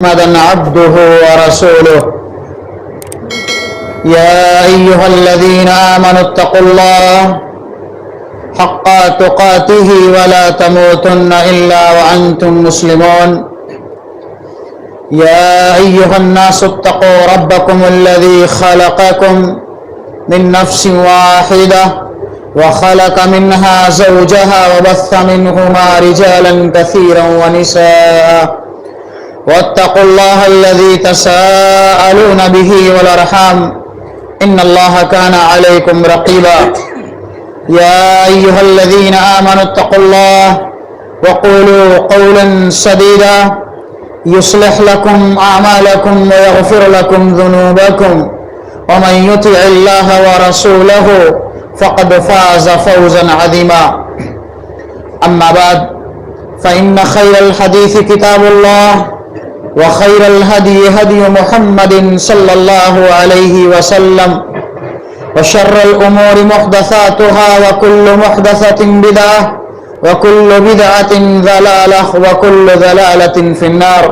محمدا عبده ورسوله يا أيها الذين آمنوا اتقوا الله حق تقاته ولا تموتن إلا وأنتم مسلمون يا أيها الناس اتقوا ربكم الذي خلقكم من نفس واحدة وخلق منها زوجها وبث منهما رجالا كثيرا ونساء واتقوا الله الذي تساءلون به والأرحام إن الله كان عليكم رقيبا يا أيها الذين آمنوا اتقوا الله وقولوا قولا سديدا يصلح لكم أعمالكم ويغفر لكم ذنوبكم ومن يطع الله ورسوله فقد فاز فوزا عظيما أما بعد فإن خير الحديث كتاب الله وخير الهدي هدي محمد صلى الله عليه وسلم وشر الأمور محدثاتها وكل محدثة بدعة وكل بدعة ضلالة وكل ضلالة في النار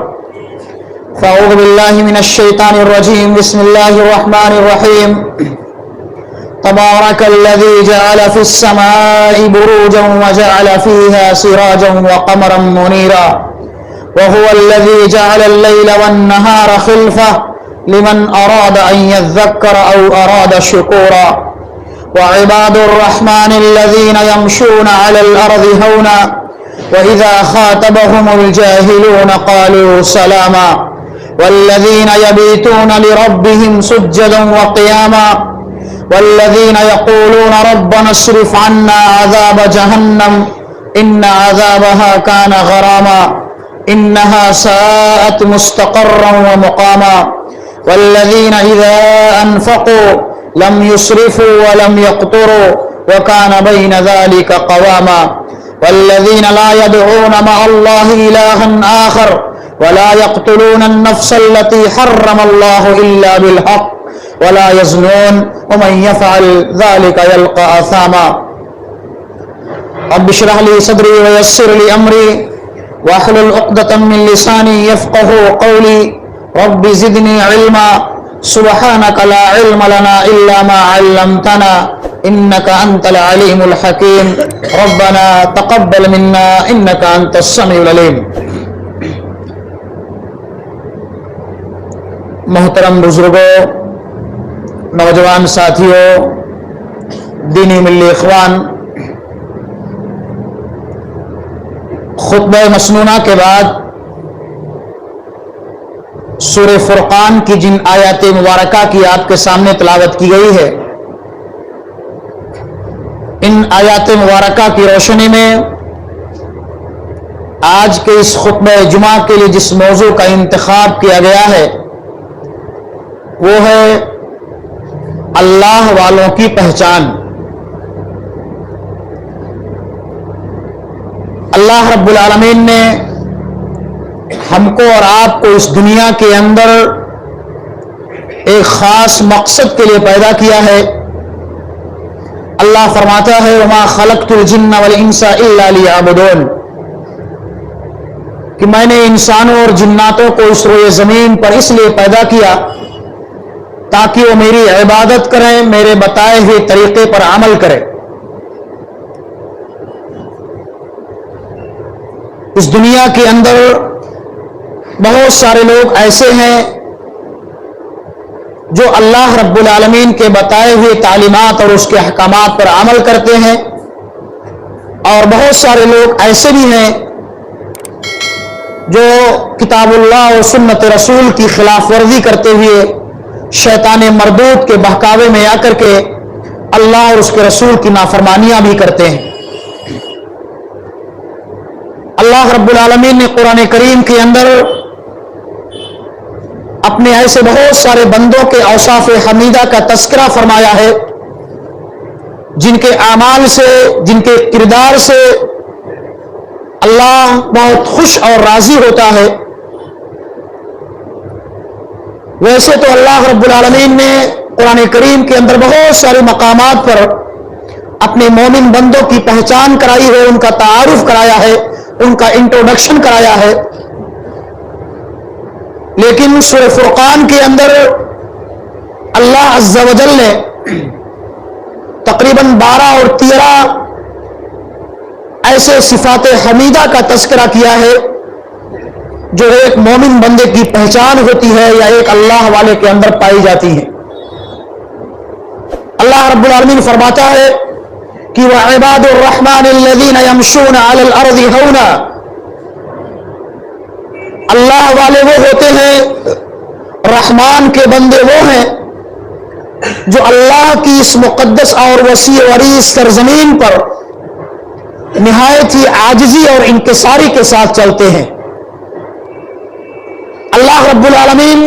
فأعوذ بالله من الشيطان الرجيم بسم الله الرحمن الرحيم تبارك الذي جعل في السماء بروجا وجعل فيها سراجا وقمرا منيرا وهو الذي جعل الليل والنهار خلفة لمن أراد أن يذكر أو أراد شكورا وعباد الرحمن الذين يمشون على الأرض هونا وإذا خاطبهم الجاهلون قالوا سلاما والذين يبيتون لربهم سجدا وقياما والذين يقولون ربنا اصرف عنا عذاب جهنم إن عذابها كان غراما إنها ساءت مستقرا ومقاما والذين إذا أنفقوا لم يسرفوا ولم يقتروا وكان بين ذلك قواما والذين لا يدعون مع الله إلها آخر ولا يقتلون النفس التي حرم الله إلا بالحق ولا يزنون ومن يفعل ذلك يلقى أثاما رب اشرح لي صدري ويسر لي أمري واحلل عقدة من لساني يفقه قولي رب زدني علما سبحانك لا علم لنا إلا ما علمتنا إنك أنت العليم الحكيم ربنا تقبل منا إنك أنت السميع العليم محترم بزرگوں، نوجوان ساتھیوں، دینی ملی اخوان، خطبہ مسنونہ کے بعد سورہ فرقان کی جن آیات مبارکہ کی آپ کے سامنے تلاوت کی گئی ہے، ان آیات مبارکہ کی روشنی میں آج کے اس خطبہ جمعہ کے لیے جس موضوع کا انتخاب کیا گیا ہے وہ ہے اللہ والوں کی پہچان۔ اللہ رب العالمین نے ہم کو اور آپ کو اس دنیا کے اندر ایک خاص مقصد کے لیے پیدا کیا ہے۔ اللہ فرماتا ہے وَمَا خَلَقْتُ الْجِنَّ وَالْإِنسَ إِلَّا لِيَعْبُدُونَ کہ میں نے انسانوں اور جناتوں کو اس روئے زمین پر اس لیے پیدا کیا تاکہ وہ میری عبادت کریں، میرے بتائے ہوئے طریقے پر عمل کریں۔ اس دنیا کے اندر بہت سارے لوگ ایسے ہیں جو اللہ رب العالمین کے بتائے ہوئے تعلیمات اور اس کے احکامات پر عمل کرتے ہیں، اور بہت سارے لوگ ایسے بھی ہیں جو کتاب اللہ اور سنت رسول کی خلاف ورزی کرتے ہوئے شیطان مردود کے بہکاوے میں آ کر کے اللہ اور اس کے رسول کی نافرمانیاں بھی کرتے ہیں۔ اللہ رب العالمین نے قرآن کریم کے اندر اپنے ایسے بہت سارے بندوں کے اوصاف حمیدہ کا تذکرہ فرمایا ہے جن کے اعمال سے، جن کے کردار سے اللہ بہت خوش اور راضی ہوتا ہے۔ ویسے تو اللہ رب العالمین نے قرآن کریم کے اندر بہت سارے مقامات پر اپنے مومن بندوں کی پہچان کرائی ہے، ان کا تعارف کرایا ہے، ان کا انٹروڈکشن کرایا ہے، لیکن سورہ فرقان کے اندر اللہ عز و جل نے تقریباً 12 اور 13 ایسے صفات حمیدہ کا تذکرہ کیا ہے جو ایک مومن بندے کی پہچان ہوتی ہے یا ایک اللہ والے کے اندر پائی جاتی ہے۔ اللہ رب العالمین فرماتا ہے کہ وَعِبَادُ الرَّحْمَنِ الَّذِينَ يَمْشُونَ عَلَى الْأَرْضِ هَوْنًا، اللہ والے وہ ہوتے ہیں، رحمان کے بندے وہ ہیں جو اللہ کی اس مقدس اور وسیع و عریض سرزمین پر نہایت ہی عاجزی اور انکساری کے ساتھ چلتے ہیں۔ اللہ رب العالمین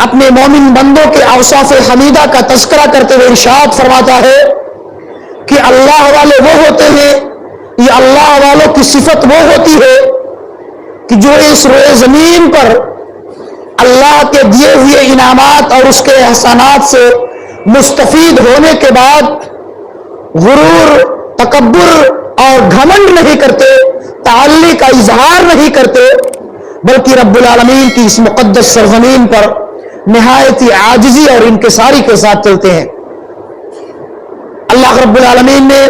اپنے مومن بندوں کے اوصاف حمیدہ کا تذکرہ کرتے ہوئے ارشاد فرماتا ہے کہ اللہ والے وہ ہوتے ہیں، یہ اللہ والوں کی صفت وہ ہوتی ہے کہ جو اس روئے زمین پر اللہ کے دیے ہوئے انعامات اور اس کے احسانات سے مستفید ہونے کے بعد غرور، تکبر اور گھمنڈ نہیں کرتے، تعالی کا اظہار نہیں کرتے، بلکہ رب العالمین کی اس مقدس سرزمین پر نہایت ہی عاجزی اور انکساری کے ساتھ چلتے ہیں۔ اللہ رب العالمین نے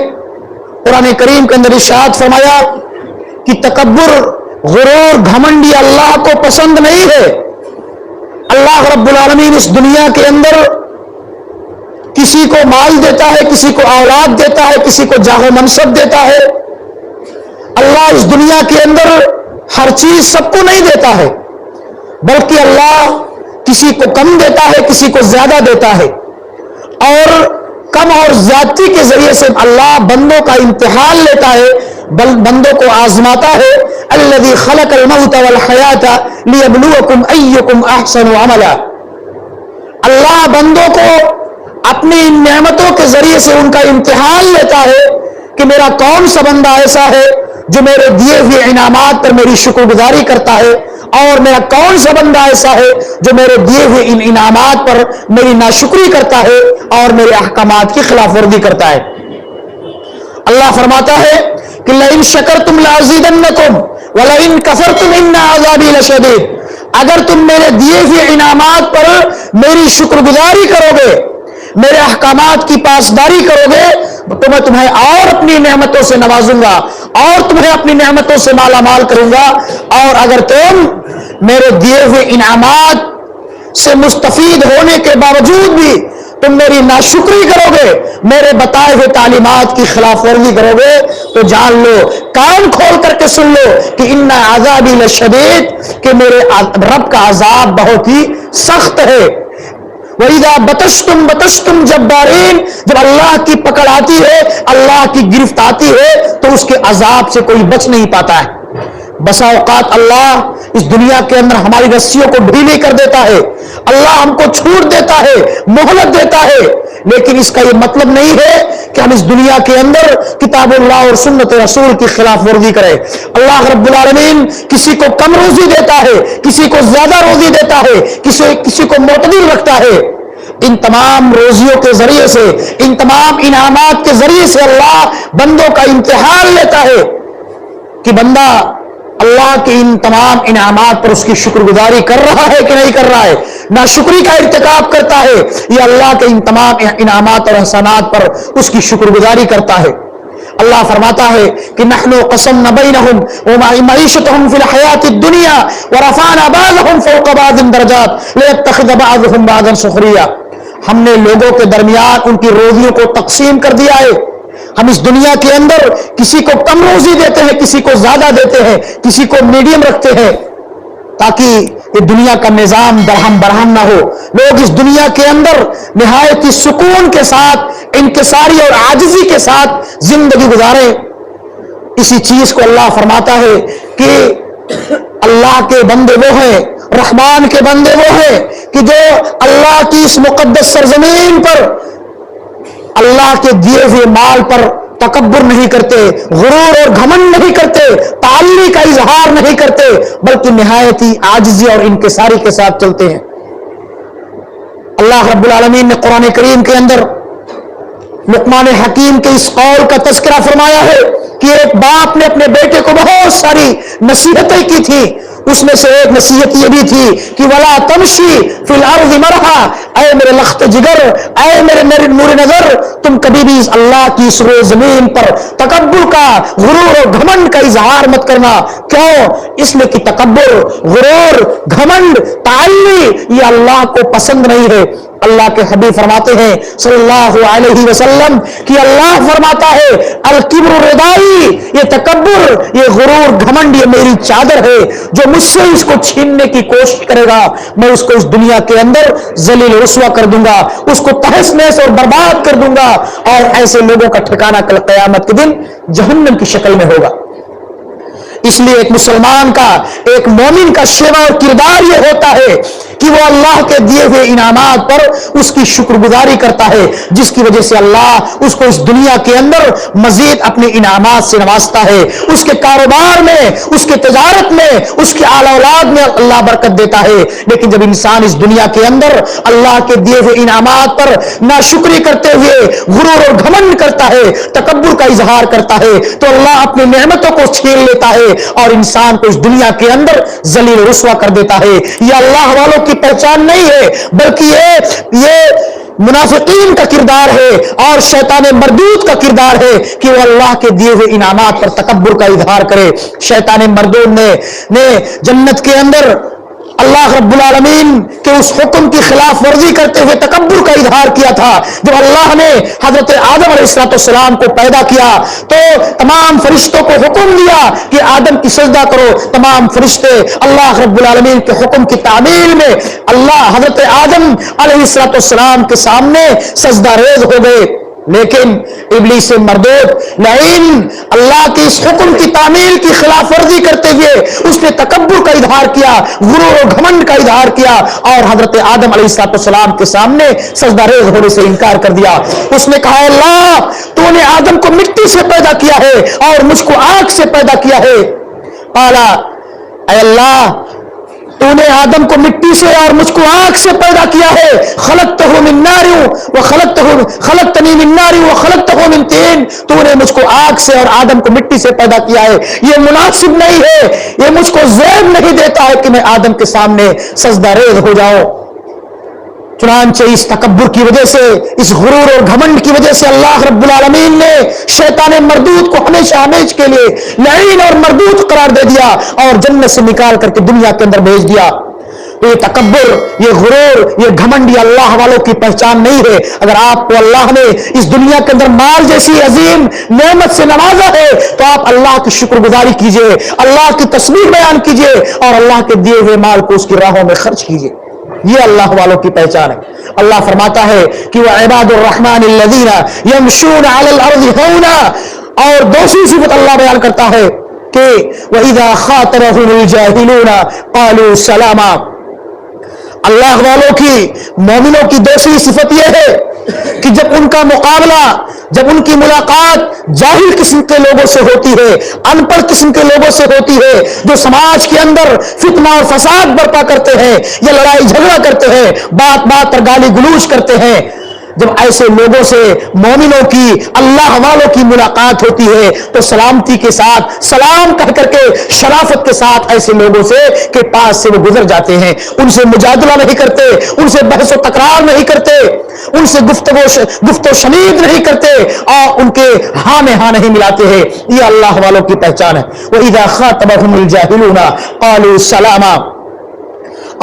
قرآن کریم کے اندر ارشاد فرمایا کہ تکبر، غرور، گھمنڈ یہ اللہ کو پسند نہیں ہے۔ اللہ رب العالمین اس دنیا کے اندر کسی کو مال دیتا ہے، کسی کو اولاد دیتا ہے، کسی کو جاہ و منصب دیتا ہے۔ اللہ اس دنیا کے اندر ہر چیز سب کو نہیں دیتا ہے، بلکہ اللہ کسی کو کم دیتا ہے، کسی کو زیادہ دیتا ہے، اور کم اور زیادتی کے ذریعے سے اللہ بندوں کا امتحان لیتا ہے، بندوں کو آزماتا ہے۔ الذی خلق الموت والحیات لیبلوکم ایکم احسن عملا، اللہ بندوں کو اپنی ان نعمتوں کے ذریعے سے ان کا امتحان لیتا ہے کہ میرا کون سا بندہ ایسا ہے جو میرے دیے ہوئے انعامات پر میری شکر گزاری کرتا ہے، اور میرا کون سا بندہ ایسا ہے جو میرے دیے ہوئے ان انعامات پر میری ناشکری کرتا ہے اور میرے احکامات کی خلاف ورزی کرتا ہے۔ اللہ فرماتا ہے کہ لئن شکرتم لازیدنکم ولئن کفرتم ان عذابی لشدید، اگر تم میرے دیے ہوئے انعامات پر میری شکر گزاری کرو گے، میرے احکامات کی پاسداری کرو گے، تو میں تمہیں اور اپنی نعمتوں سے نوازوں گا اور تمہیں اپنی نعمتوں سے مالا مال کروں گا، اور اگر تم میرے دیے ہوئے انعامات سے مستفید ہونے کے باوجود بھی تم میری ناشکری کرو گے، میرے بتائے ہوئے تعلیمات کی خلاف ورزی کرو گے، تو جان لو، کان کھول کر کے سن لو کہ ان عذابی لشدید، کہ میرے رب کا عذاب بہت ہی سخت ہے۔ وَإِذَا بَطَشْتُمْ بَطَشْتُمْ جَبَّارِينَ، جب اللہ کی پکڑ آتی ہے، اللہ کی گرفت آتی ہے، تو اس کے عذاب سے کوئی بچ نہیں پاتا ہے۔ بسا اوقات اللہ اس دنیا کے اندر ہماری رسیوں کو ڈھیلی کر دیتا ہے، اللہ ہم کو چھوٹ دیتا ہے، مہلت دیتا ہے، لیکن اس کا یہ مطلب نہیں ہے کہ ہم اس دنیا کے اندر کتاب اللہ اور سنت رسول کی خلاف ورزی کریں۔ اللہ رب العالمین کسی کو کم روزی دیتا ہے، کسی کو زیادہ روزی دیتا ہے، کسی کو معتدل رکھتا ہے۔ ان تمام روزیوں کے ذریعے سے، ان تمام انعامات کے ذریعے سے اللہ بندوں کا امتحان لیتا ہے کہ بندہ اللہ کے ان تمام انعامات پر اس کی شکر گزاری کر رہا ہے کہ نہیں کر رہا ہے، ناشکری کا ارتکاب کرتا ہے یا اللہ کے ان تمام انعامات اور احسانات پر اس کی شکر گزاری کرتا ہے۔ اللہ فرماتا ہے کہ نحن قسمنا بینہم معیشتہم فی الحیات الدنیا ورفعنا بعضہم فوق بعض درجات لیتخذ بعضہم بعضا سخریا، ہم نے لوگوں کے درمیان ان کی روزیوں کو تقسیم کر دیا ہے۔ ہم اس دنیا کے اندر کسی کو کم روزی دیتے ہیں، کسی کو زیادہ دیتے ہیں، کسی کو میڈیم رکھتے ہیں، تاکہ یہ دنیا کا نظام درہم برہم نہ ہو، لوگ اس دنیا کے اندر نہایت ہی سکون کے ساتھ، انکساری اور عاجزی کے ساتھ زندگی گزاریں۔ اسی چیز کو اللہ فرماتا ہے کہ اللہ کے بندے وہ ہیں، رحمان کے بندے وہ ہیں کہ جو اللہ کی اس مقدس سرزمین پر اللہ کے دیے ہوئے مال پر تکبر نہیں کرتے، غرور اور گھمنڈ نہیں کرتے، تعالی کا اظہار نہیں کرتے، بلکہ نہایت ہی عاجزی اور انکساری کے ساتھ چلتے ہیں۔ اللہ رب العالمین نے قرآن کریم کے اندر لقمان حکیم کے اس قول کا تذکرہ فرمایا ہے کہ ایک باپ نے اپنے بیٹے کو بہت ساری نصیحتیں کی تھی، اس میں سے ایک نصیحت یہ بھی تھی کہ ولا تمشی فی الارض مرحا، اے میرے لخت جگر، اے میرے نور نظر، تم کبھی بھی اللہ کی اس روئے زمین پر تکبر کا، غرور اور گھمنڈ کا اظہار مت کرنا۔ کیوں؟ اس لیے کہ تکبر، غرور، گھمنڈ، تعالی یہ اللہ کو پسند نہیں ہے۔ اللہ کے حبیب فرماتے ہیں صلی اللہ علیہ وسلم کہ اللہ فرماتا ہے الکبر ردائی، یہ تکبر، یہ غرور، گھمنڈ یہ میری چادر ہے، جو مجھ سے اس کو چھیننے کی کوشش کرے گا میں اس کو اس دنیا کے اندر ذلیل رسوا کر دوں گا، اس کو تہس نہس اور برباد کر دوں گا، اور ایسے لوگوں کا ٹھکانہ کل قیامت کے دن جہنم کی شکل میں ہوگا۔ اس لیے ایک مسلمان کا، ایک مومن کا شیوا اور کردار یہ ہوتا ہے کہ وہ اللہ کے دیے ہوئے انعامات پر اس کی شکر گزاری کرتا ہے، جس کی وجہ سے اللہ اس کو اس دنیا کے اندر مزید اپنے انعامات سے نوازتا ہے، اس کے کاروبار میں، اس کے تجارت میں، اس کی آل اولاد میں اللہ برکت دیتا ہے۔ لیکن جب انسان اس دنیا کے اندر اللہ کے دیے ہوئے انعامات پر ناشکری کرتے ہوئے غرور اور گھمنڈ کرتا ہے، تکبر کا اظہار کرتا ہے، تو اللہ اپنی نعمتوں کو چھین لیتا ہے اور انسان کو اس دنیا کے اندر ذلیل رسوا کر دیتا ہے۔ یہ اللہ والوں کی پہچان نہیں ہے، بلکہ یہ منافقین کا کردار ہے اور شیطان مردود کا کردار ہے کہ وہ اللہ کے دیے ہوئے انعامات پر تکبر کا اظہار کرے۔ شیطان مردود نے جنت کے اندر اللہ رب العالمین کے اس حکم کی خلاف ورزی کرتے ہوئے تکبر کا اظہار کیا تھا۔ جب اللہ نے حضرت آدم علیہ السلام کو پیدا کیا تو تمام فرشتوں کو حکم دیا کہ آدم کی سجدہ کرو۔ تمام فرشتے اللہ رب العالمین کے حکم کی تعمیل میں اللہ حضرت آدم علیہ السلام کے سامنے سجدہ ریز ہو گئے، لیکن ابلیس مردود لعین اللہ کے اس حکم کی تعمیل کی خلاف ورزی کرتے ہوئے اس نے تکبر کا اظہار کیا، غرور و گھمنڈ کا اظہار کیا، اور حضرت آدم علیہ السلام کے سامنے سجدہ ریز ہونے سے انکار کر دیا۔ اس نے کہا اللہ تو نے آدم کو مٹی سے پیدا کیا ہے اور مجھ کو آگ سے پیدا کیا ہے۔ قالا اے اللہ تو نے آدم کو مٹی سے اور مجھ کو آگ سے پیدا کیا ہے، خلقتہ من نار خلقتنی من نار وخلقتہ من طین، تو نے مجھ کو آگ سے اور آدم کو مٹی سے پیدا کیا ہے، یہ مناسب نہیں ہے، یہ مجھ کو زیب نہیں دیتا ہے کہ میں آدم کے سامنے سجدہ ریز ہو جاؤں۔ چنانچہ اس تکبر کی وجہ سے، اس غرور اور گھمنڈ کی وجہ سے اللہ رب العالمین نے شیطان مردود کو ہمیشہ ہمیشہ کے لیے لعین اور مردود قرار دے دیا اور جنت سے نکال کر کے دنیا کے اندر بھیج دیا۔ تو یہ تکبر، یہ غرور، یہ گھمنڈ یہ اللہ والوں کی پہچان نہیں ہے۔ اگر آپ کو اللہ نے اس دنیا کے اندر مال جیسی عظیم نعمت سے نوازا ہے تو آپ اللہ کی شکر گزاری کیجئے، اللہ کی تسبیح بیان کیجئے اور اللہ کے دیے ہوئے مال کو اس کی راہوں میں خرچ کیجئے۔ یہ اللہ والوں کی پہچان ہے۔ اللہ فرماتا ہے کہ وہ عباد الرحمن الذین یمشون علی الارض ہونا، اور دوسری صفت اللہ بیان کرتا ہے کہ وَإِذَا خَاطَبَهُمُ الْجَاهِلُونَ قَالُوا سَلَامًا۔ اللہ والوں کی، مومنوں کی دوسری صفت یہ ہے کہ جب ان کا مقابلہ، جب ان کی ملاقات جاہل قسم کے لوگوں سے ہوتی ہے، ان پڑھ قسم کے لوگوں سے ہوتی ہے، جو سماج کے اندر فتنہ اور فساد برپا کرتے ہیں یا لڑائی جھگڑا کرتے ہیں، بات بات پر گالی گلوچ کرتے ہیں، جب ایسے لوگوں سے مومنوں کی، اللہ والوں کی ملاقات ہوتی ہے تو سلامتی کے ساتھ، سلام کہہ کر کے شرافت کے ساتھ ایسے لوگوں سے کے پاس سے وہ گزر جاتے ہیں، ان سے مجادلہ نہیں کرتے، ان سے بحث و تکرار نہیں کرتے، ان سے گفت و شنید نہیں کرتے اور ان کے ہاں میں ہاں نہیں ملاتے ہیں۔ یہ اللہ والوں کی پہچان ہے۔ وَإِذَا خَاطَبَهُمُ الْجَاهِلُونَ قَالُوا سَلَامًا۔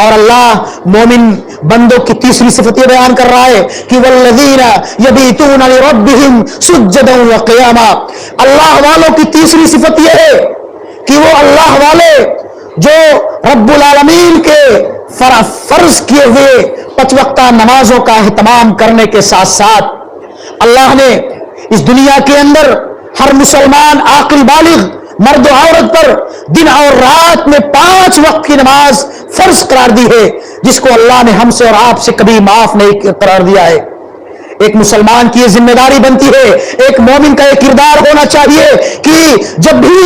اور اللہ مومن بندوں کی تیسری صفت یہ بیان کر رہا ہے کہ والذین یبیتون لربہم سجدا وقیاما۔ اللہ والوں کی تیسری صفت یہ ہے کہ وہ اللہ والے جو رب العالمین کے فرض کیے ہوئے 5 وقتہ نمازوں کا اہتمام کرنے کے ساتھ ساتھ اللہ نے اس دنیا کے اندر ہر مسلمان عاقل بالغ مرد و عورت پر دن اور رات میں 5 وقت کی نماز فرض قرار دی ہے، جس کو اللہ نے ہم سے اور آپ سے کبھی معاف نہیں قرار دیا ہے۔ ایک مسلمان کی یہ ذمہ داری بنتی ہے، ایک مومن کا یہ کردار ہونا چاہیے کہ جب بھی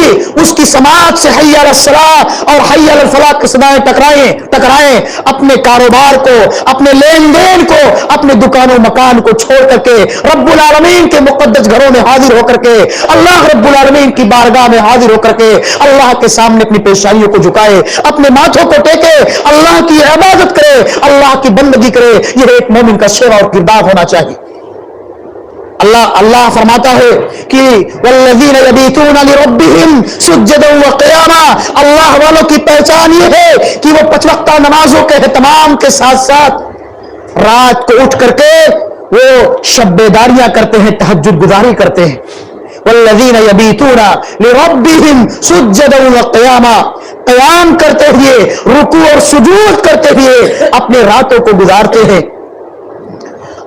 اس کی سماعت سے حی علی الصلاۃ اور حی علی الفلاح کی صدائیں ٹکرائیں، اپنے کاروبار کو، اپنے لین دین کو، اپنے دکان و مکان کو چھوڑ کر کے رب العالمین کے مقدس گھروں میں حاضر ہو کر کے، اللہ رب العالمین کی بارگاہ میں حاضر ہو کر کے اللہ کے سامنے اپنی پیشانیوں کو جھکائے، اپنے ماتھوں کو ٹیکے، اللہ کی عبادت کرے، اللہ کی بندگی کرے۔ یہ ایک مومن کا شیوا اور کردار ہونا چاہیے۔ اللہ فرماتا ہے کہ والذین یبیتون لربہم سجدا وقیاما، اللہ والوں کی پہچان یہ ہے کہ وہ 5 وقتہ نمازوں کے اہتمام کے ساتھ ساتھ رات کو اٹھ کر کے وہ شب بیداریاں کرتے ہیں، تہجد گزاری کرتے ہیں۔ والذین یبیتون لربہم سجدا وقیاما، قیام کرتے ہوئے، رکوع اور سجود کرتے ہوئے اپنے راتوں کو گزارتے ہیں۔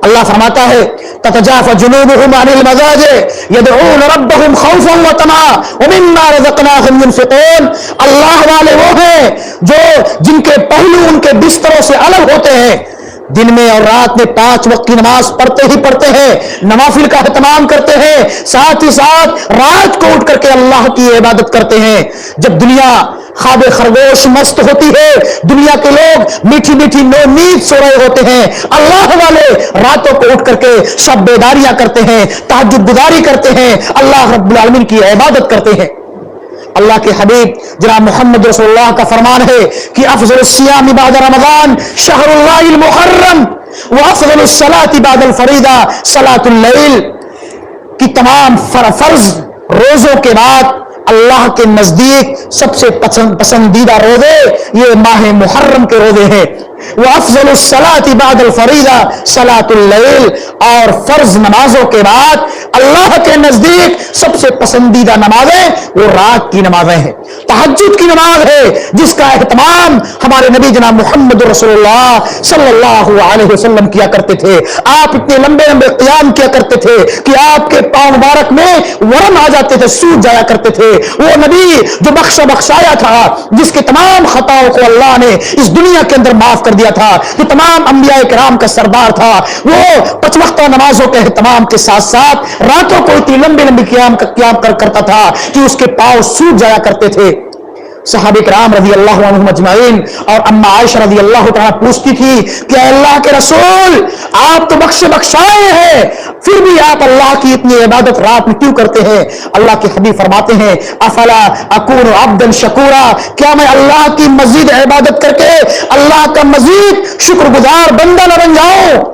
اللہ فرماتا ہے تتجافى جنوبهم عن المضاجع يدعون ربهم خوفا وطمعا ومما رزقناهم ينفقون۔ اللہ والے وہ ہیں جو جن کے پہلو ان کے بستروں سے الگ ہوتے ہیں، دن میں اور رات میں 5 وقت کی نماز پڑھتے ہی پڑھتے ہیں، نوافل کا اہتمام کرتے ہیں، ساتھ ہی ساتھ رات کو اٹھ کر کے اللہ کی عبادت کرتے ہیں۔ جب دنیا خواب خرگوش مست ہوتی ہے، دنیا کے لوگ میٹھی میٹھی نیند سو رہے ہوتے ہیں، اللہ والے راتوں کو اٹھ کر کے شب بیداریاں کرتے ہیں، تہجد گزاری کرتے ہیں، اللہ رب العالمین کی عبادت کرتے ہیں۔ اللہ کے حبیب جناب محمد رسول اللہ کا فرمان ہے کہ افضل الصیام بعد رمضان شہر اللہ المحرم وافضل الصلاۃ بعد الفریضہ صلاۃ اللیل، کہ تمام فرض روزوں کے بعد اللہ کے نزدیک سب سے پسندیدہ روزے یہ ماہ محرم کے روزے ہیں۔ وافضل الصلاۃ بعد الفریضہ صلاۃ اللیل، اور فرض نمازوں کے بعد اللہ کے نزدیک سب سے پسندیدہ نمازیں وہ رات کی نمازیں ہیں، تہجد کی نماز ہے، جس کا اہتمام ہمارے نبی جناب محمد رسول اللہ صلی اللہ علیہ وسلم کیا کرتے تھے۔ آپ اتنے لمبے لمبے قیام کیا کرتے تھے کہ آپ کے پاؤں مبارک میں ورم آ جاتے تھے، سوج جایا کرتے تھے۔ وہ نبی جو بخشایا تھا، جس کے تمام خطاؤں کو اللہ نے اس دنیا کے اندر معاف کر دیا تھا، جو تمام انبیاء کرام کا سردار تھا، وہ 5 وقتہ نمازوں کے اہتمام کے ساتھ ساتھ راتوں کو اتنی لمبی لمبی قیام کرتا تھا کہ اس کے پاؤں سوج جایا کرتے تھے۔ صحابہ کرام رضی اللہ عنہم اجمعین اور اما عائشہ رضی اللہ تعالیٰ پوچھتی تھی کہ اے اللہ کے رسول، آپ تو بخشائے ہیں، پھر بھی آپ اللہ کی اتنی عبادت رات میں کیوں کرتے ہیں؟ اللہ کے حبیب فرماتے ہیں افلا اکون عبدا شکورا، کیا میں اللہ کی مزید عبادت کر کے اللہ کا مزید شکر گزار بندہ نہ بن جاؤں؟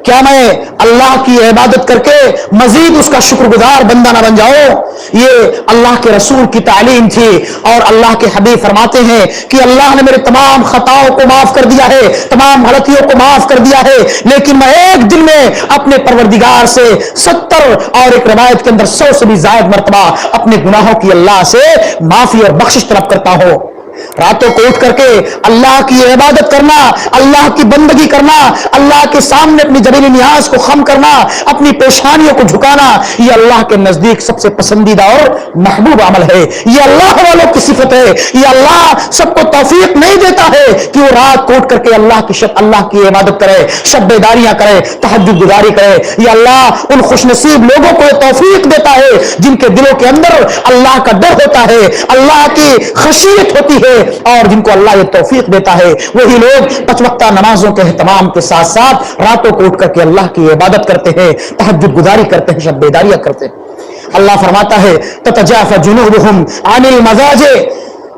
کیا میں اللہ کی عبادت کر کے مزید اس کا شکر گزار بندہ نہ بن جاؤں؟ یہ اللہ کے رسول کی تعلیم تھی، اور اللہ کے حبیب فرماتے ہیں کہ اللہ نے میرے تمام خطاؤں کو معاف کر دیا ہے، تمام غلطیوں کو معاف کر دیا ہے، لیکن میں ایک دن میں اپنے پروردگار سے 70 اور ایک روایت کے اندر 100 سے بھی زائد مرتبہ اپنے گناہوں کی اللہ سے معافی اور بخشش طلب کرتا ہوں۔ راتوں کو اٹھ کر کے اللہ کی عبادت کرنا، اللہ کی بندگی کرنا، اللہ کے سامنے اپنی ذلیل نیاز کو خم کرنا، اپنی پیشانیوں کو جھکانا، یہ اللہ کے نزدیک سب سے پسندیدہ اور محبوب عمل ہے۔ یہ اللہ والوں کی صفت ہے۔ یہ اللہ سب کو توفیق نہیں دیتا ہے کہ وہ رات کو اٹھ کر کے اللہ کی عبادت کرے، شب بیداریاں کرے، تہجد گزاری کرے۔ یہ اللہ ان خوش نصیب لوگوں کو توفیق دیتا ہے جن کے دلوں کے اندر اللہ کا ڈر ہوتا ہے، اللہ کی خشیت ہوتی ہے، اور جن کو اللہ یہ توفیق دیتا ہے وہی لوگ 5 وقتہ نمازوں کے اہتمام کے ساتھ ساتھ راتوں کو اٹھ کر کے اللہ کی عبادت کرتے ہیں، تہجد گزاری کرتے ہیں، شب بیداریاں کرتے ہیں۔ اللہ فرماتا ہے تتجافى جنوبهم عن المضاجع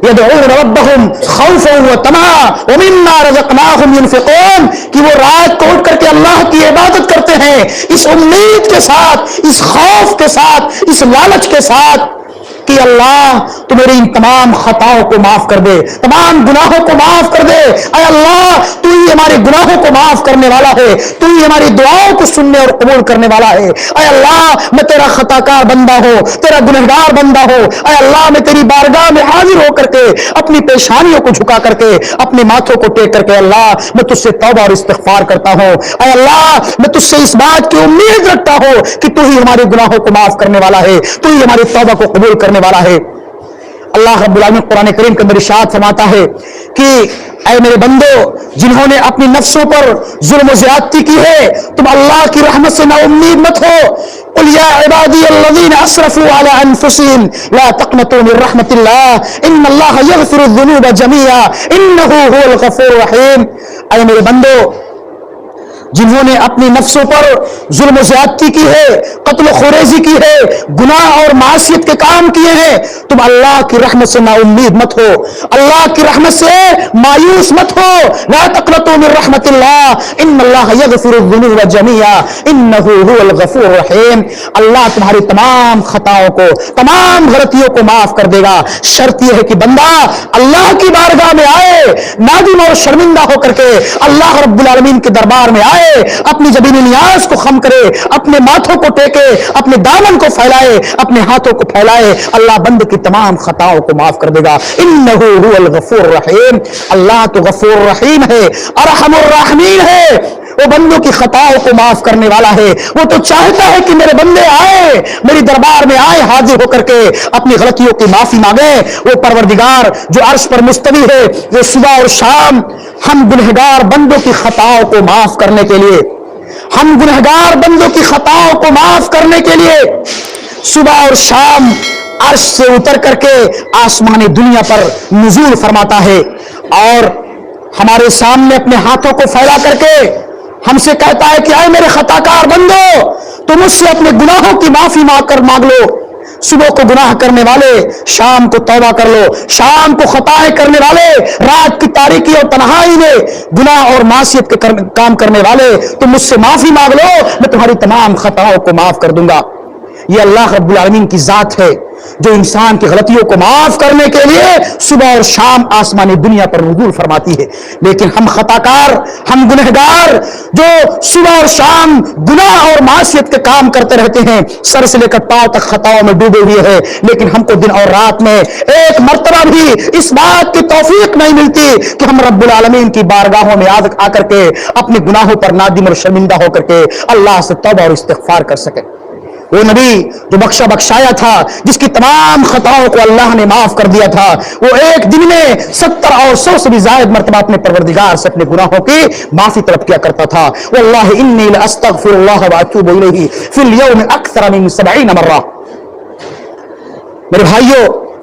يدعون ربهم خوفا وطمعا ومما رزقناهم ينفقون، کہ وہ رات کو اٹھ کر کے اللہ کی عبادت کرتے ہیں اس امید کے ساتھ، اس خوف کے ساتھ، اس لالچ کے ساتھ کہ اللہ تو میری ان تمام خطاؤں کو معاف کر دے، تمام گناہوں کو معاف کر دے۔ اے اللہ تو ہی ہمارے گناہوں کو معاف کرنے والا ہے، تو ہی ہماری دعاؤں کو سننے اور قبول کرنے والا ہے۔ اے اللہ میں تیرا خطا کار بندہ ہوں، تیرا گنہگار بندہ ہوں۔ اے اللہ میں تیری بارگاہ میں حاضر ہو کر کے اپنی پیشانیوں کو جھکا کر کے، اپنے ماتھوں کو ٹیک کر کے اللہ میں تجھ سے توبہ اور استغفار کرتا ہوں۔ اے اللہ میں تجھ سے اس بات کی امید رکھتا ہوں کہ تو ہی ہمارے گناہوں کو معاف کرنے والا ہے، تو ہی ہماری توبہ کو قبول کرنے والا ہے۔ اللہ رب العالمین قرآن کریم کے اندر ارشاد فرماتا ہے کہ اے میرے بندو، جنہوں نے اپنی نفسوں پر ظلم و زیادتی کی ہے، تم اللہ کی رحمت سے نا امید مت ہو۔ قل یا عبادی الذین اسرفوا علی انفسہم لا تقنطوا من رحمت اللہ ان اللہ یغفر الذنوب جميعا انہ هو الغفور الرحیم۔ اے میرے بندو، جنہوں نے اپنی نفسوں پر ظلم و زیادتی کی ہے، قتل و خریزی کی ہے، گناہ اور معصیت کے کام کیے ہیں، تم اللہ کی رحمت سے نا امید مت ہو، اللہ کی رحمت سے مایوس مت ہو۔ لا تقنطوا من رحمت اللہ ان اللہ یغفر الذنوب جميعا انہ هو الغفور الرحیم۔ اللہ تمہاری تمام خطاؤں کو، تمام غلطیوں کو معاف کر دے گا، شرط یہ ہے کہ بندہ اللہ کی بارگاہ میں آئے، نادم اور شرمندہ ہو کر کے اللہ رب العالمین کے دربار میں آئے، اپنی جبین نیاز کو خم کرے، اپنے ماتھوں کو ٹیکے، اپنے دامن کو پھیلائے، اپنے ہاتھوں کو پھیلائے، اللہ بند کی تمام خطاؤں کو معاف کر دے گا۔ انہ هو الغفور الرحیم۔ اللہ تو غفور رحیم ہے، ارحم الراحمین ہے، وہ بندوں کی خطاؤں کو معاف کرنے والا ہے۔ وہ تو چاہتا ہے کہ میرے بندے آئے، میری دربار میں آئے، حاضر ہو کر کے اپنی غلطیوں کی معافی مانگے۔ وہ پروردگار جو عرش پر مستوی ہے، وہ صبح اور شام ہم گنہگار بندوں کی خطاؤں کو معاف کرنے کے لیے، ہم گنہگار بندوں کی خطاؤں کو معاف کرنے کے لیے صبح اور شام عرش سے اتر کر کے آسمانی دنیا پر نزول فرماتا ہے، اور ہمارے سامنے اپنے ہاتھوں کو پھیلا کر کے ہم سے کہتا ہے کہ اے میرے خطا کار بندو، تم مجھ سے اپنے گناہوں کی معافی مانگ لو۔ صبح کو گناہ کرنے والے شام کو توبہ کر لو، شام کو خطائیں کرنے والے رات کی تاریکی اور تنہائی میں گناہ اور معصیت کے کام کرنے والے تم مجھ سے معافی مانگ لو، میں تمہاری تمام خطاؤں کو معاف کر دوں گا۔ یہ اللہ رب العالمین کی ذات ہے جو انسان کی غلطیوں کو معاف کرنے کے لیے صبح اور شام آسمانی دنیا پر نزول فرماتی ہے۔ لیکن ہم خطاکار، ہم گنہگار جو صبح اور شام گناہ اور معصیت کے کام کرتے رہتے ہیں، سر سے لے کر پاؤں تک خطاؤں میں ڈوبے ہوئے ہیں، لیکن ہم کو دن اور رات میں ایک مرتبہ بھی اس بات کی توفیق نہیں ملتی کہ ہم رب العالمین کی بارگاہوں میں آ کر کے اپنے گناہوں پر نادم اور شرمندہ ہو کر کے اللہ سے توبہ اور استغفار کر سکیں۔ وہ نبی جو بخشا بخشایا تھا، جس کی تمام خطاؤں کو اللہ نے معاف کر دیا تھا، وہ ایک دن میں 70 اور 100 سے بھی زائد مرتبہ اپنے پروردگار سے اپنے گناہوں کی معافی طلب کیا کرتا تھا۔ واللہ انی لاستغفر اللہ واتوب الیہ فی اليوم اکثر من 70 مرہ۔ میرے بھائیو،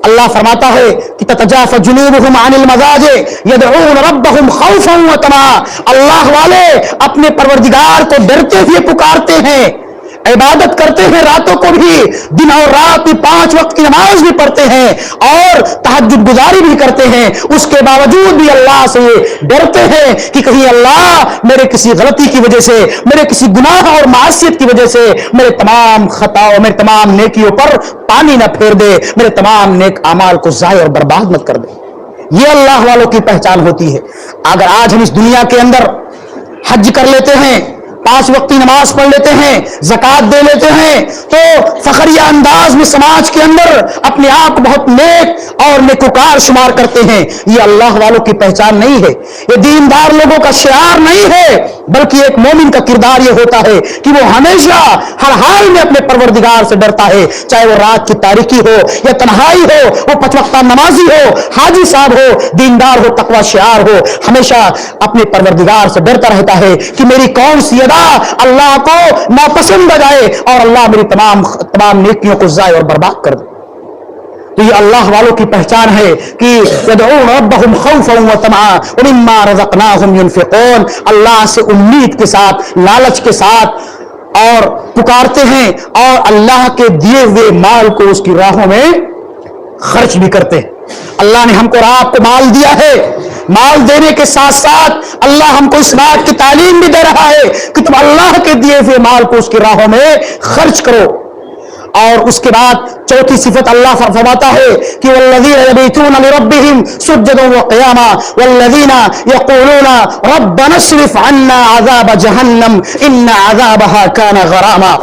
اللہ فرماتا ہے کہ تتجافى جنوبهم عن المضاجع يدعون ربهم خوفا وطمعا۔ اللہ والے اپنے پروردگار کو ڈرتے ہوئے پکارتے ہیں، عبادت کرتے ہیں، راتوں کو بھی، دن اور رات بھی 5 وقت کی نماز بھی پڑھتے ہیں اور تہجد گزاری بھی کرتے ہیں، اس کے باوجود بھی اللہ سے ڈرتے ہیں کہ کہیں اللہ میرے کسی غلطی کی وجہ سے، میرے کسی گناہ اور معصیت کی وجہ سے میرے تمام خطاؤں، میرے تمام نیکیوں پر پانی نہ پھیر دے، میرے تمام نیک اعمال کو ضائع اور برباد مت کر دے۔ یہ اللہ والوں کی پہچان ہوتی ہے۔ اگر آج ہم اس دنیا کے اندر حج کر لیتے ہیں، 5 وقتی نماز پڑھ لیتے ہیں، زکوٰۃ دے لیتے ہیں، تو فخریہ انداز میں سماج کے اندر اپنے آپ کو بہت نیک اور نیکوکار شمار کرتے ہیں، یہ اللہ والوں کی پہچان نہیں ہے، یہ دیندار لوگوں کا شعار نہیں ہے، بلکہ ایک مومن کا کردار یہ ہوتا ہے کہ وہ ہمیشہ ہر حال میں اپنے پروردگار سے ڈرتا ہے، چاہے وہ رات کی تاریکی ہو یا تنہائی ہو، وہ 5 وقتہ نمازی ہو، حاجی صاحب ہو، دیندار ہو، تقوی شعار ہو، ہمیشہ اپنے پروردگار سے ڈرتا رہتا ہے کہ میری کون سی ادا اللہ کو ناپسند آ جائے اور اللہ میری تمام نیکیوں کو ضائع اور برباد کر دے۔ تو یہ اللہ والوں کی پہچان ہے کہ يدعون ربهم خوفا وطمعا ومما رزقناهم ينفقون، اللہ سے امید کے ساتھ، لالچ کے ساتھ اور پکارتے ہیں، اور اللہ کے دیے ہوئے مال کو اس کی راہوں میں خرچ بھی کرتے ہیں۔ اللہ نے ہم کو آپ کو مال دیا ہے، مال دینے کے ساتھ ساتھ اللہ ہم کو اس بات کی تعلیم بھی دے رہا ہے کہ تم اللہ کے دیے ہوئے مال کو اس کی راہوں میں خرچ کرو۔ اور اس کے بعد چوتھی صفت اللہ فرماتا ہے کہ والذین یبیتون لربهم سجدا وقیاما والذین یقولون ربنا اصرف عنا عذاب جہنم ان عذابها کان غراما۔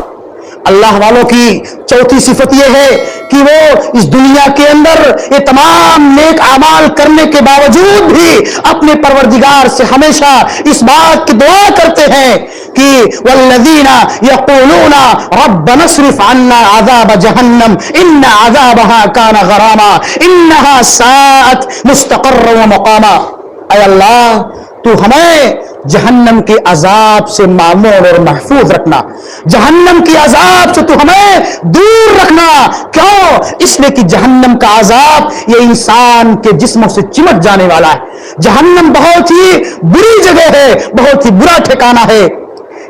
اللہ والوں کی چوتھی صفت یہ ہے کہ وہ اس دنیا کے اندر یہ تمام نیک اعمال کرنے کے باوجود بھی اپنے پروردگار سے ہمیشہ اس بات کی دعا کرتے ہیں کہ والذین یقولون ربنا اصرف عنا عذاب جہنم ان عذابها کان غراما انها ساءت مستقرا ومقاما۔ اے اللہ تو ہمیں جہنم کے عذاب سے معمور اور محفوظ رکھنا، جہنم کے عذاب سے تو ہمیں دور رکھنا۔ کیوں؟ اس لیے کہ جہنم کا عذاب یہ انسان کے جسموں سے چمٹ جانے والا ہے۔ جہنم بہت ہی بری جگہ ہے، بہت ہی برا ٹھکانہ ہے۔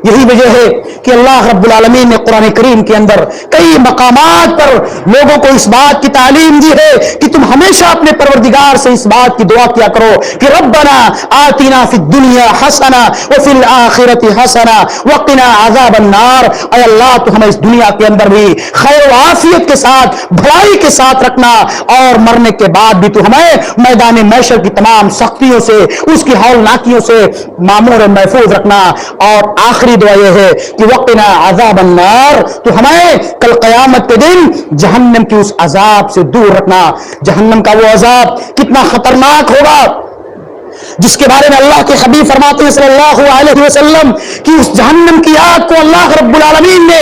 یہی وجہ ہے کہ اللہ رب العالمین نے قرآن کریم کے اندر کئی مقامات پر لوگوں کو اس بات کی تعلیم دی ہے کہ تم ہمیشہ اپنے پروردگار سے اس بات کی دعا کیا کرو کہ ربنا آتنا فی الدنیا حسنہ وفی الآخرۃ حسنہ وقنا عذاب النار۔ اے اللہ تو ہمیں اس دنیا کے اندر بھی خیر و عافیت کے ساتھ بھلائی کے ساتھ رکھنا، اور مرنے کے بعد بھی تو ہمیں میدان محشر کی تمام سختیوں سے، اس کی ہولناکیوں سے معمور و محفوظ رکھنا۔ اور آخری دعا یہ ہے کہ وقنا عذاب النار، تو ہمیں کل قیامت کے دن جہنم کی اس عذاب سے دور رکھنا۔ جہنم کا وہ عذاب کتنا خطرناک ہوگا جس کے بارے میں اللہ کے حبیب فرماتے ہیں صلی اللہ علیہ وسلم کہ اس جہنم کی آگ کو اللہ رب العالمین نے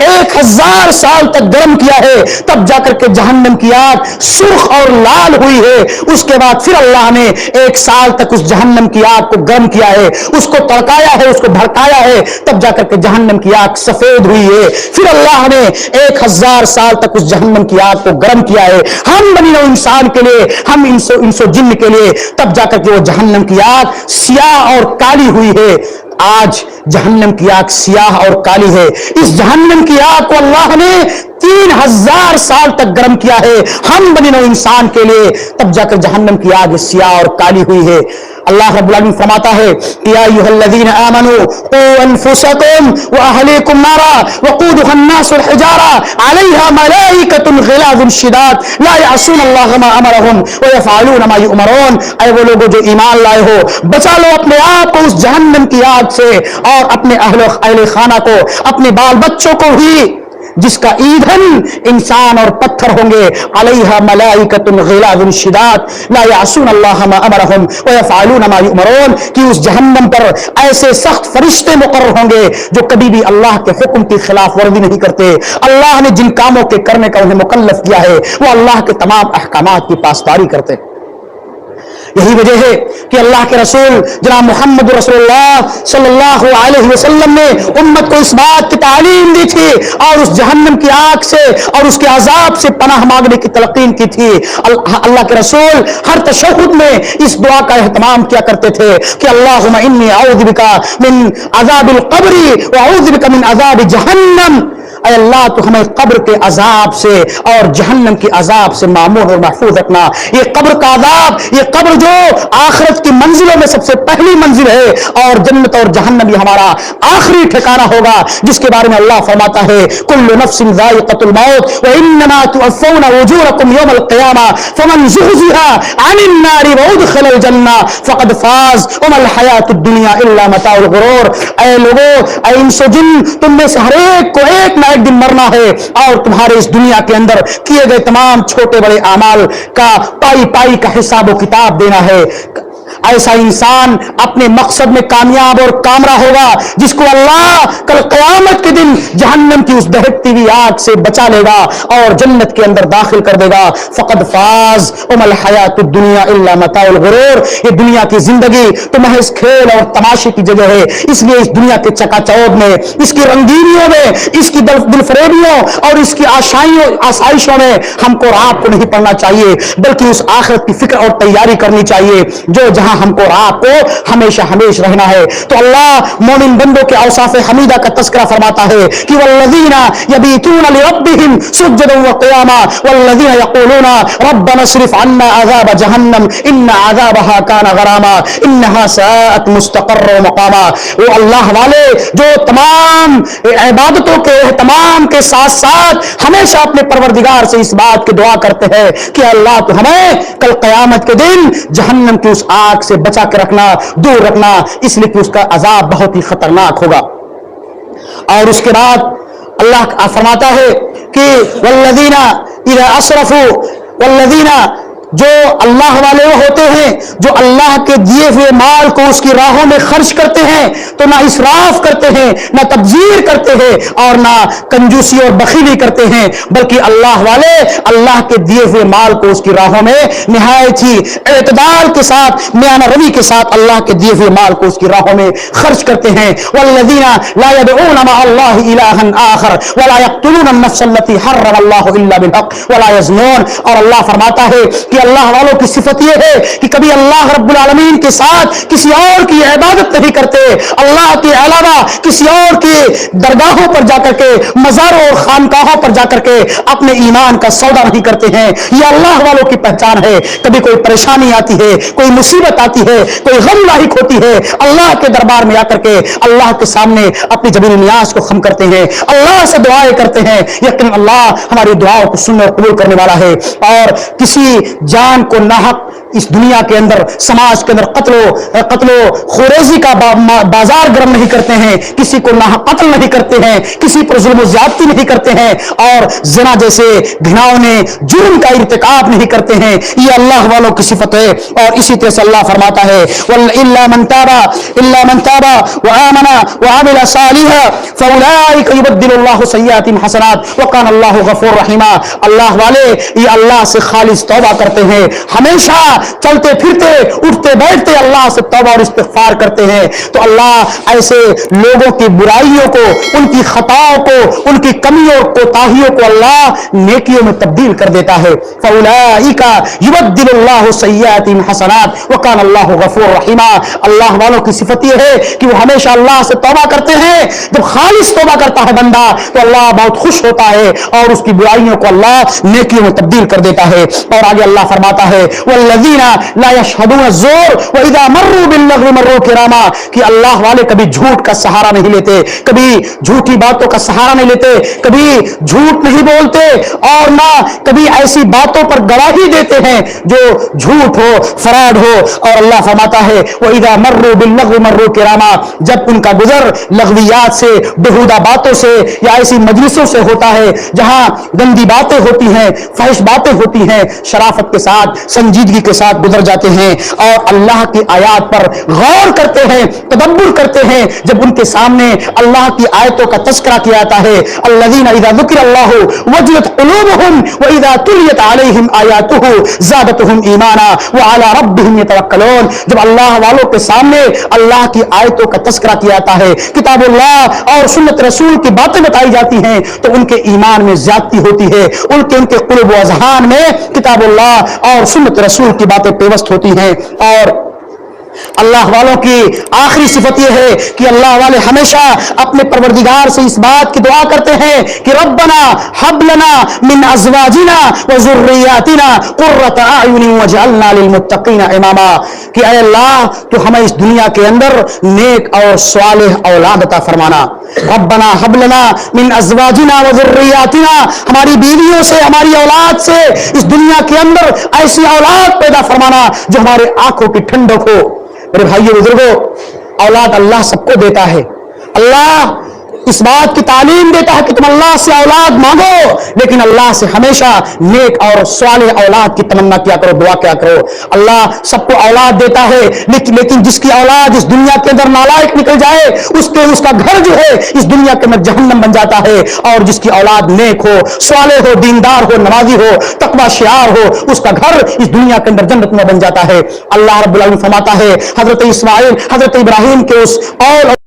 1000 سال تک گرم کیا ہے، تب جا کر کے جہنم کی آگ سرخ اور لال ہوئی ہے۔ اس کے بعد پھر اللہ نے 1 سال تک اس جہنم کی آگ کو گرم کیا ہے، اس کو تڑکایا ہے، اس کو بھڑکایا ہے، تب جا کر کے جہنم کی آگ سفید ہوئی ہے۔ پھر اللہ نے 1000 سال تک اس جہنم کی آگ کو گرم کیا ہے ہم بنی نوع انسان کے لیے، ہم انس و جن کے لیے، تب جا کر کے وہ جہنم کی آگ سیاہ اور کالی ہوئی ہے۔ آج جہنم کی آگ سیاہ اور کالی ہے۔ اس جہنم کی آگ کو اللہ نے 3000 سال تک گرم کیا ہے ہم بنی نوع انسان کے لیے، تب جا کر جہنم کی آگ سیاہ اور کالی ہوئی ہے۔ اللہ رب العالمین فرماتا ہے یا ایھا الذین آمنوا قوا انفسکم واہلیکم نارا وقودها الناس والحجارہ علیہا ملائکۃ غلاظ شداد لا یعصون اللہ ما امرهم ویفعلون ما یؤمرون۔ اے وہ لوگوں جو ایمان لائے ہو، بچا لو اپنے آپ کو اس جہنم کی آگ سے، اور اپنے اہل خانہ کو، اپنے بال بچوں کو بھی، جس کا ایندھن انسان اور پتھر ہوں گے۔ علیہا ملائکۃ غلاظ شداد لا یعصون اللہ ما امرهم ویفعلون ما یؤمرون، کہ اس جہنم پر ایسے سخت فرشتے مقرر ہوں گے جو کبھی بھی اللہ کے حکم کی خلاف ورزی نہیں کرتے۔ اللہ نے جن کاموں کے کرنے کا انہیں مکلف کیا ہے وہ اللہ کے تمام احکامات کی پاسداری کرتے۔ یہی وجہ ہے کہ اللہ کے رسول جناب محمد رسول اللہ صلی اللہ علیہ وسلم نے امت کو اس بات کی تعلیم دی تھی، اور اس جہنم کی آگ سے اور اس کے عذاب سے پناہ مانگنے کی تلقین کی تھی۔ اللہ کے رسول ہر تشہد میں اس دعا کا اہتمام کیا کرتے تھے کہ اللہم انی اعوذ بک من عذاب القبر واعوذ بک من عذاب جہنم۔ اے اللہ تو ہمیں قبر کے عذاب سے اور جہنم کے عذاب سے معمور اور محفوظ رکھنا۔ یہ قبر کا عذاب، یہ قبر جو آخرت کی منزلوں میں سب سے پہلی منزل ہے، اور جنت اور جہنم یہ ہمارا آخری ٹھکانہ ہوگا، جس کے بارے میں اللہ فرماتا ہے کل نفس ذائقۃ الموت وانما توفون اجورکم یوم القیامہ فمن زحزح عن النار وادخل الجنہ فقد فاز وما الحیاۃ الدنیا الا متاع الغرور۔ اے لوگو، اے انس و جن، تم میں سے ہر ایک کو ایک نہ ایک دن مرنا ہے، اور تمہارے اس دنیا کے اندر کیے گئے تمام چھوٹے بڑے اعمال کا پائی پائی کا حساب و کتاب دینا ہے۔ ایسا انسان اپنے مقصد میں کامیاب اور کامرا ہوگا جس کو اللہ کل قیامت کے دن جہنم کی اس دہکتی ہوئی آگ سے بچا لے گا اور جنت کے اندر داخل کر دے گا۔ فقد فاز وما الحیاۃ الدنیا الا متاع الغرور۔ یہ دنیا کی زندگی تو محض کھیل اور تماشے کی جگہ ہے، اس لیے اس دنیا کے چکا چوب میں، اس کی رنگینیوں میں، اس کی دل فریبیوں اور اس کی آسائشوں میں ہم کو اور آپ کو نہیں پڑنا چاہیے، بلکہ اس آخرت کی فکر اور تیاری کرنی چاہیے جو جہاں ہم کو اور آپ کو ہمیشہ ہمیش رہنا ہے۔ تو اللہ مومن بندوں کے اوصاف حمیدہ کا تذکرہ فرماتا ہے کہ والذین یبیتون لربہم سجدا وقیاما والذین یقولون ربنا اصرف عنا عذاب جہنم ان عذابها کان غراما انها ساءت مستقرا ومقاما۔ وہ اللہ والے جو تمام عبادتوں کے اہتمام کے ساتھ ساتھ ہمیشہ اپنے پروردگار سے اس بات کی دعا کرتے ہیں کہ اللہ تو ہمیں کل قیامت کے دن جہنم کی اس آگ سے بچا کے رکھنا، دور رکھنا، اس لیے کہ اس کا عذاب بہت ہی خطرناک ہوگا۔ اور اس کے بعد اللہ فرماتا ہے کہ والذین اذا اسرفوا، والذین جو اللہ والے وہ ہوتے ہیں جو اللہ کے دیے ہوئے مال کو اس کی راہوں میں خرچ کرتے ہیں تو نہ اسراف کرتے ہیں، نہ تبذیر کرتے ہیں، اور نہ کنجوسی اور بخیلی کرتے ہیں، بلکہ اللہ والے اللہ کے دیے ہوئے مال کو اس کی راہوں میں نہایت ہی اعتدال کے ساتھ، میانہ روی کے ساتھ اللہ کے دیے ہوئے مال کو اس کی راہوں میں خرچ کرتے ہیں۔ والذین لا يدعون مع اللہ الہا آخر ولا يقتلون النفس التي حرم اللہ الا بالحق ولا يزنون۔ اور اللہ فرماتا ہے کہ اللہ والوں کی صفت یہ ہے کہ کبھی اللہ رب العالمین کے ساتھ کسی اور کی عبادت نہیں کرتے، اللہ کے علاوہ کسی اور کی درگاہوں پر جا کر کے، مزاروں اور خانقاہوں پر جا کر کے اپنے ایمان کا سودا نہیں کرتے ہیں۔ یہ اللہ والوں کی پہچان ہے۔ کبھی کوئی پریشانی آتی ہے، کوئی مصیبت آتی ہے، کوئی غم لاحق ہوتی ہے، اللہ کے دربار میں آ کر کے اللہ کے سامنے اپنی جبری نیاز کو خم کرتے ہیں، اللہ سے دعائیں کرتے ہیں۔ یقین اللہ ہماری دعاؤں کو سننے اور قبول کرنے والا ہے، اور کسی جان کو ناحق اس دنیا کے اندر، سماج کے اندر قتل و خوریزی کا بازار گرم نہیں کرتے ہیں، کسی کو ناحق قتل نہیں کرتے ہیں، کسی پر ظلم و زیادتی نہیں کرتے ہیں، اور زنا جیسے گھناؤنے جرم کا ارتکاب نہیں کرتے ہیں۔ یہ اللہ والوں کی صفت ہے۔ اور اسی طرح سے اللہ فرماتا ہے الا من تاب وآمن وعمل صالحا فاولئک یبدل اللہ سیئاتہم حسنات وکان اللہ غفور رحیما۔ اللہ والے یہ اللہ سے خالص توبہ کرتے ہیں، ہمیشہ چلتے پھرتے اٹھتے بیٹھتے اللہ سے توبہ اور استغفار کرتے ہیں، تو اللہ ایسے لوگوں کی برائیوں کو، ان کی خطاؤں کو، ان کی کمیوں اور کوتاہیوں کو اللہ نیکیوں میں تبدیل کر دیتا ہے۔ فاولئک یبدل اللہ سیئاتہم حسنات وکان اللہ غفور رحیما۔ اللہ والوں کی صفت یہ ہے کہ وہ ہمیشہ اللہ سے توبہ کرتے ہیں۔ جب خالص توبہ کرتا ہے بندہ تو اللہ بہت خوش ہوتا ہے اور اس کی برائیوں کو اللہ نیکیوں میں تبدیل کر دیتا ہے۔ اور آگے اللہ فرماتا ہے والذین لا یشہدون الزور واذا مروا باللغو مروا کراما، کہ اللہ والے کبھی جھوٹ کا سہارا نہیں لیتے، کبھی جھوٹی باتوں کا سہارا نہیں لیتے، کبھی جھوٹ نہیں بولتے، اور نہ کبھی ایسی باتوں پر گواہی دیتے ہیں جو جھوٹ ہو، فراڈ ہو۔ اور اللہ فرماتا ہے واذا مروا باللغو مروا کراما، جب ان کا گزر لغویات سے، بےہودہ باتوں سے یا ایسی مجلسوں سے ہوتا ہے جہاں گندی باتیں ہوتی ہیں، فحش باتیں ہوتی ہیں، شرافت کے ساتھ، سنجیدگی کے ساتھ گزر جاتے ہیں اور اللہ کی آیات پر غور کرتے ہیں، تدبر کرتے ہیں۔ جب ان کے سامنے اللہ کی آیتوں کا تذکرہ کیا جاتا ہے الذین اذا ذکر اللہ وجلت قلوبہم واذا تلیت علیہم آیاتہ زادتہم ایمانا وعلی ربہم یتوکلون، جب اللہ والوں کے سامنے اللہ کی آیتوں کا تذکرہ کیا جاتا ہے، کتاب اللہ اور سنت رسول کی باتیں بتائی جاتی ہیں، تو ان کے ایمان میں زیادتی ہوتی ہے، ان کے قلوب و اذہان میں کتاب اللہ اور سنت رسول کی باتیں پیوست ہوتی ہیں۔ اور اللہ والوں کی آخری صفت یہ ہے کہ اللہ والے ہمیشہ اپنے پروردگار سے اس بات کی دعا کرتے ہیں کہ ربنا حب لنا من ازواجنا وذریاتنا قرۃ اعین واجعلنا للمتقین اماما، کہ اے اللہ تو ہمیں اس دنیا کے اندر نیک اور صالح اولاد عطا فرمانا۔ ربنا حب لنا من ازواجنا وذریاتنا، ہماری بیویوں سے، ہماری اولاد سے اس دنیا کے اندر ایسی اولاد پیدا فرمانا جو ہمارے آنکھوں کی ٹھنڈک ہو۔ میرے بھائیو بزرگوں، اولاد اللہ سب کو دیتا ہے، اللہ اس بات کی تعلیم دیتا ہے کہ تم اللہ سے اولاد مانگو، لیکن اللہ سے ہمیشہ نیک اور صالح اولاد کی تمنا کیا کرو، دعا کیا کرو۔ اللہ سب کو اولاد دیتا ہے، لیکن جس کی اولاد اس دنیا کے اندر نالائق نکل جائے اس کا گھر جو ہے اس دنیا کے اندر جہنم بن جاتا ہے، اور جس کی اولاد نیک ہو، صالح ہو، دیندار ہو، نمازی ہو، تقوی شعار ہو، اس کا گھر اس دنیا کے اندر جنت میں بن جاتا ہے۔ اللہ رب العالمین فرماتا ہے حضرت اسماعیل، حضرت ابراہیم کے اس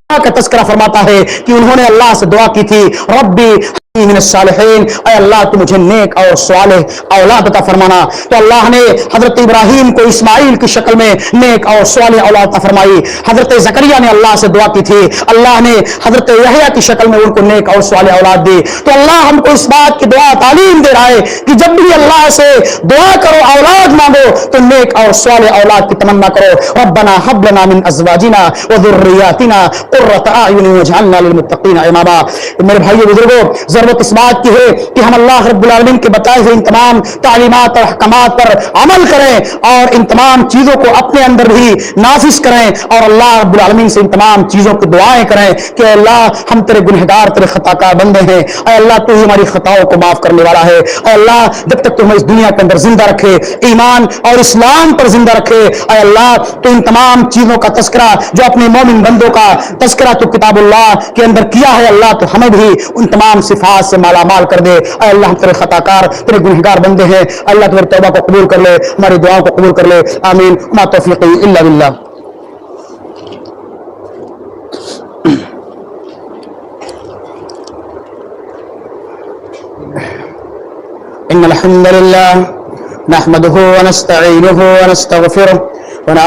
کا تذکرہ فرماتا ہے کہ انہوں نے اللہ سے دعا کی تھی ربی من الصالحین، اے اللہ تو مجھے نیک اور صالح اولاد عطا فرمانا۔ تو اللہ نے حضرت ابراہیم کو اسماعیل کی شکل میں نیک اور صالح اولاد عطا فرمائی۔ حضرت زکریا نے اللہ سے دعا کی تھی، اللہ نے حضرت یحییٰ کی شکل میں ان کو نیک اور صالح اولاد دی۔ تو اللہ ہم کو اس بات کی دعا تعلیم دے رہا ہے کہ جب بھی اللہ سے دعا کرو، اولاد مانگو، تو نیک اور صالح اولاد کی تمنا کرو۔ ربنا حب لنا من ازواجنا وذریاتنا قرۃ اعین واجعلنا للمتقین اماما۔ میرے بھائیو بزرگوں، دعوت اس بات کی ہے کہ ہم اللہ رب العالمین کے بتائے ہوئے ان تمام تعلیمات اور احکامات پر عمل کریں اور ان تمام چیزوں کو اپنے اندر بھی نافذ کریں اور اللہ رب العالمین سے ان تمام چیزوں کی دعائیں کریں کہ اے اللہ ہم تیرے گنہگار تیرے خطا کار بندے ہیں، اے اللہ تو ہی ہماری خطاؤں کو معاف کرنے والا ہے، اے اللہ جب تک تو ہمیں اس دنیا کے اندر زندہ رکھے، ایمان اور اسلام پر زندہ رکھے، اے اللہ تو ان تمام چیزوں کا تذکرہ جو اپنے مومن بندوں کا تذکرہ تو کتاب اللہ کے اندر کیا ہے، اللہ تو ہمیں بھی ان تمام صفات سے مالا مال کر دے۔ اے اللہ ہم تیرے خطا کار تیرے گنہگار بندے ہیں، اللہ تیرے توبہ کو قبول کر لے، ہماری دعاؤں کو قبول کر لے، آمین۔ ما توفیقی الا باللہ۔ ان الحمد لله نحمده ونستعينه ونستغفره